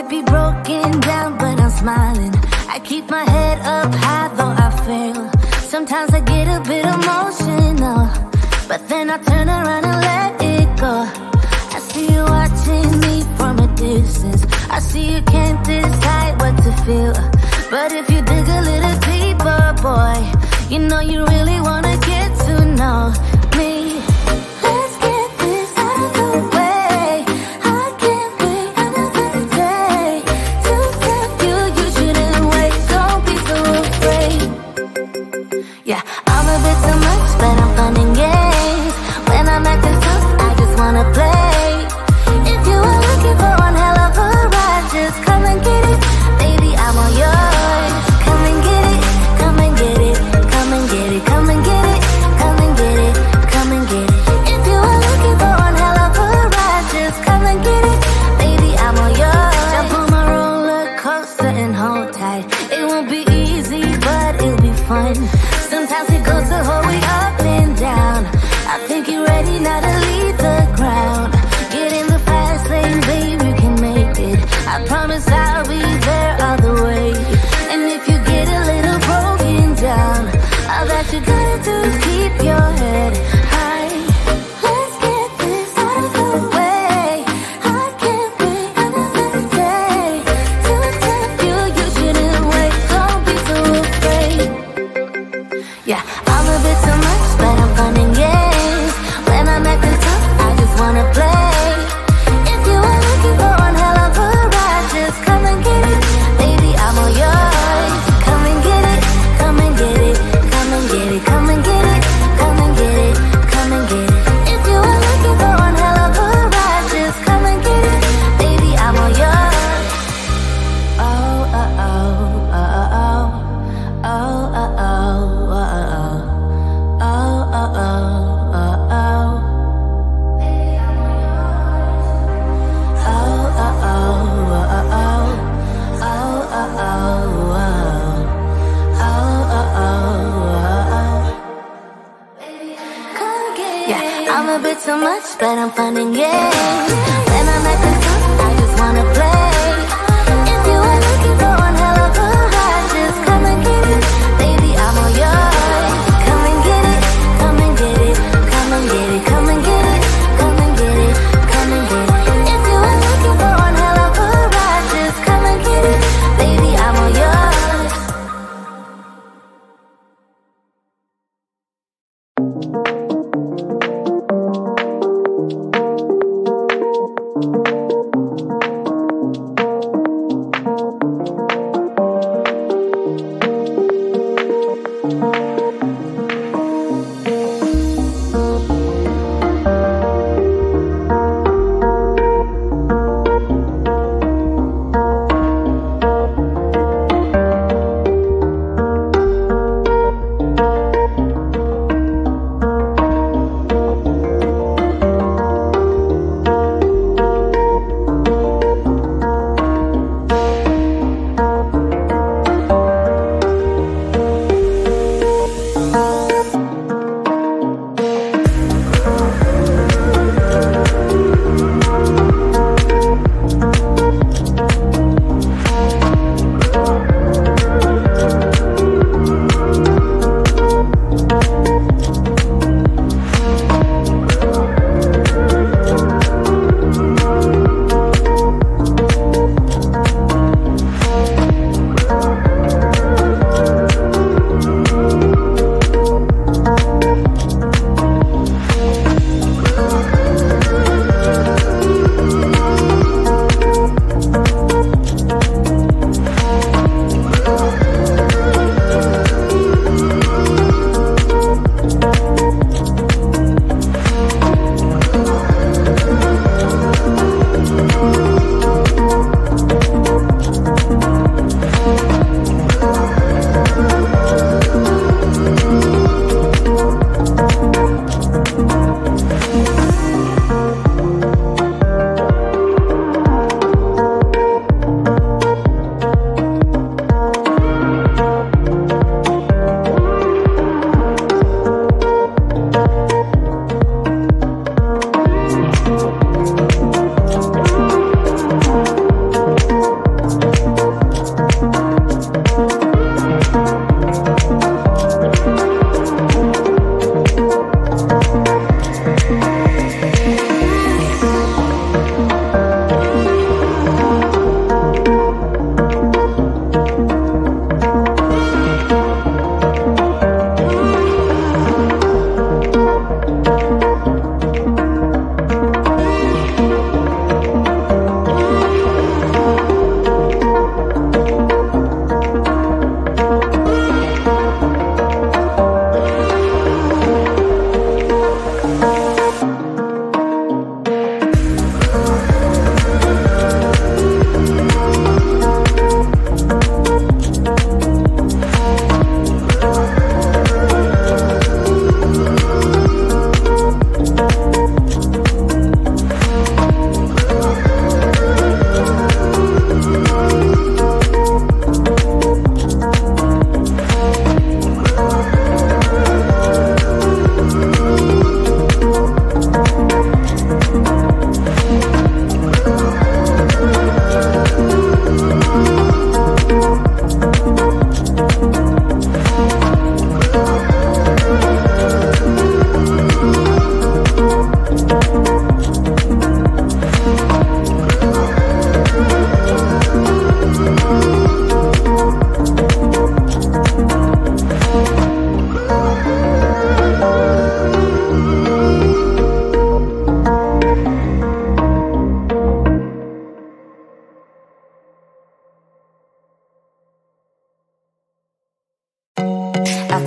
be broken down, but I'm smiling. I keep my head up high, though I fail. Sometimes I get a bit emotional, but then I turn around and let it go. I see you watching me from a distance. I see you can't decide what to feel, but if you dig a little deeper, boy, you know you really wanna get to know me. Let's get this out of the way. I can't wait another day to tell you you shouldn't wait. Don't be so afraid. Yeah, I'm a bit too much, but I'm fun and games. When I'm acting tough, I just wanna play. If you are looking for one hell of a ride, just come and get it. Baby, I'm all yours. Come and get it, come and get it, come and get it, come and get it, come and get it, come and get it. If you are looking for one hell of a ride, just come and get it. Baby, I'm all yours. Jump on my roller coaster and hold tight. It won't be easy, but it'll be fun. Sometimes it goes the whole way up and down. I think you're ready now to leave the ground. Get in the fast lane, babe, you can make it. I promise I'll be there all the way. And if you get a little broken down, all that you gotta do is keep your head high. Let's get this out of the way. I can't wait another day to tell you you shouldn't wait. Don't be so afraid. Yeah, I'm a bit too much, but I'm fun and games. When I'm acting tough, I just wanna play. If you are looking for one hell of a ride, just come and get it. Baby, I'm all yours. Come and get it, come and get it, come and get it, come and get it, come and get it, come and get it. If you are looking for one hell of a ride, just come and get it. Baby, I'm all yours. Oh, oh, oh, oh, oh, oh, oh, oh, oh, oh. Oh, oh, oh, oh, oh. Baby, I'm all yours. Oh, oh, oh, oh, oh. Oh, oh, oh, oh. Oh, oh, oh, oh. Baby, come get it. Yeah, I'm a bit too much, but I'm fun and games. When I'm acting tough, I just wanna play. If you are looking for one hell of a ride, just come and get it. Baby, I'm all yours. Come and get it, come and get it, come and get it, come and get it, come and get it, come and get it. If you are looking for one hell of a ride, just come and get it. Baby, I'm all yours.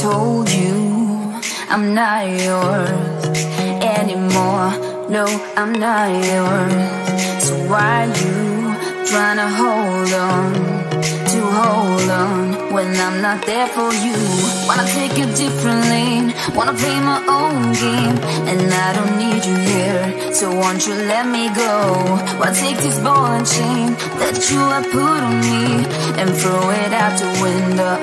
told you I'm not yours anymore. No, I'm not yours. So why you trying to hold on when I'm not there for you? Wanna take a different lane, wanna play my own game, and I don't need you here, so won't you let me go? Wanna take this ball and chain that you have put on me and throw it out the window.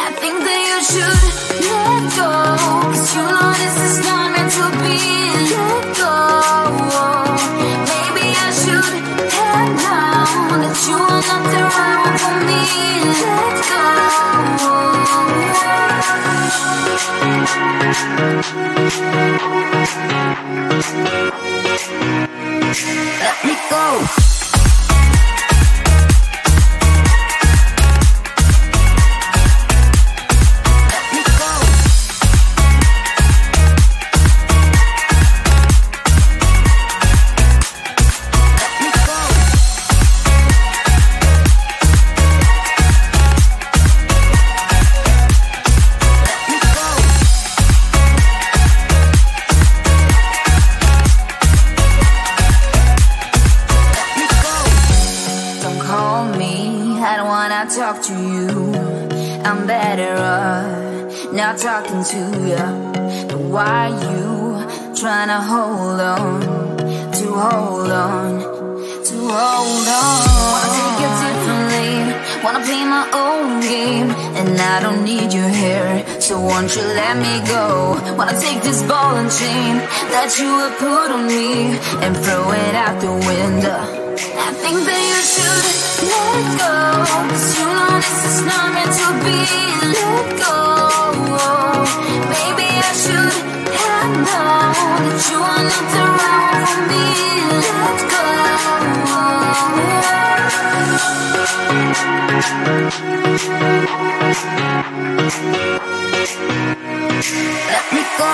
I think that you should let go, 'cause you know this is not meant to be. Let go. Maybe I should have known that you are not the right one for me. Let go. Let me go. Talk to you, I'm better off not talking to you. But why you trying to hold on? Wanna take a different lane, wanna play my own game, and I don't need you here, so won't you let me go? Wanna take this ball and chain that you have put on me and throw it out the window. I think that you should let go, 'cause you know this is not meant to be. Let go. Maybe I should have known that you are not the right one for me. Let go. Let me go.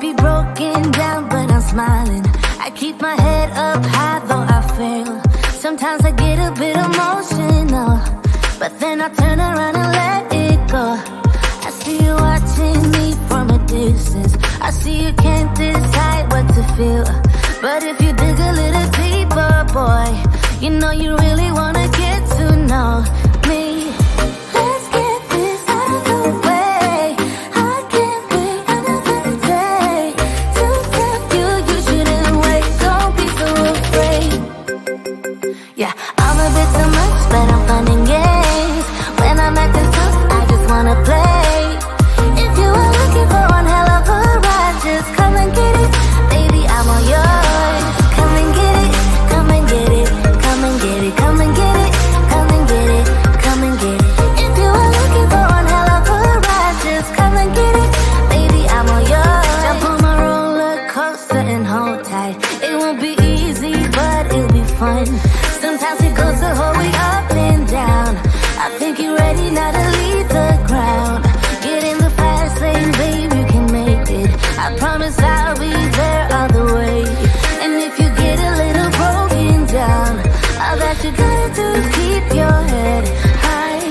Be broken down, but I'm smiling. I keep my head up high, though I fail. Sometimes I get a bit emotional, but then I turn around and let it go. I see you watching me from a distance. I see you can't decide what to feel, but if you dig a little deeper, boy, you know you really wanna get to know me. Let's get this out of the way. I can't wait another day to tell you you shouldn't wait. Don't be so afraid. Yeah, I'm a bit too much, but I'm fun and games. When I'm acting tough, I just wanna play. If you are looking for one hell of a ride, just come and get it. Baby, I'm all yours. Come and get it, come and get it, come and get it, come and get it, come and get it, come and get it. If you are looking for one hell of a ride, just come and get it. Baby, I'm all yours. Jump on my roller coaster and hold tight. It won't be easy, but it'll be fun. Sometimes it goes the whole way up and down. I think you're ready now to leave the ground. Get in the fast lane, babe, you can make it. I promise I'll be there all the way. And if you get a little broken down, all that you gotta do is keep your head high.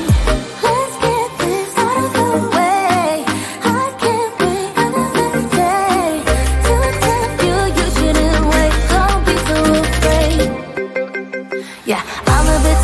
Let's get this out of the way. I can't wait another day to tell you you shouldn't wait. Don't be so afraid. Yeah, I'm a bit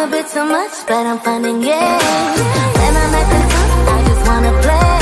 a bit too much, but I'm finding games. When I'm acting tough, I just wanna play.